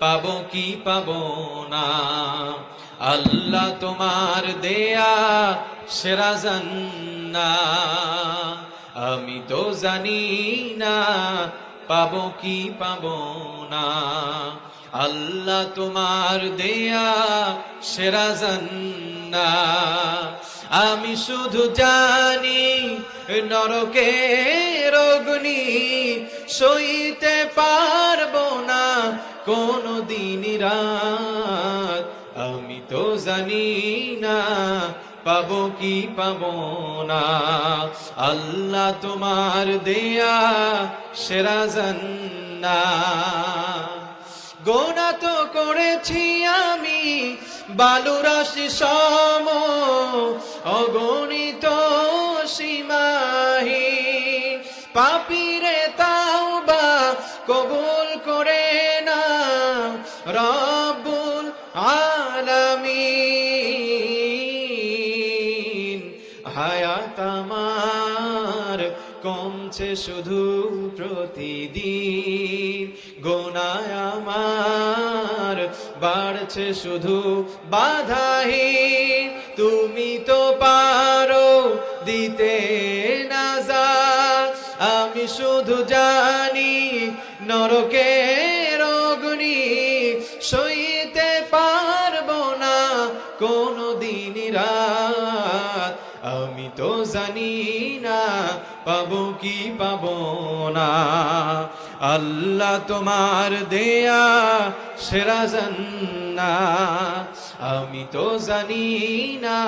পাবো কি পাবো না। আল্লাহ তোমার দেয়া সেরা জান্নাত, আমি তো জানি না পাবো কি পাবো না। আল্লাহ তোমার দেয়া সেরা জান্নাত, আমি শুধু জানি নরকের অগ্নি সইতে পারবো না কোনো দিন রাত। আমি তো জানি না পাবো কি পাবো না। আল্লাহ তোমার দেয়া সেরা জান্নাত। গোনা তো করেছি আমি বালুরাশি সম, অগণিত সীমাহীন। পাপীরে তাওবা কবুল করে না রব্বুল আলামিন। হায়াত আমার কমছে শুধু প্রতিদিন, গোনায় আমার বাড়ছে শুধু বাধাহীন। তুমি তো পারো দিতে নাজাত, আমি শুধু জানি নরকের অগ্নি সইতে পারবো না কোনো দিন রাত। আমি তো জানি না পাবো কি পাবো না। আল্লাহ তোমার দেয়া সেরা জান্নাত, আমি তো জানি না।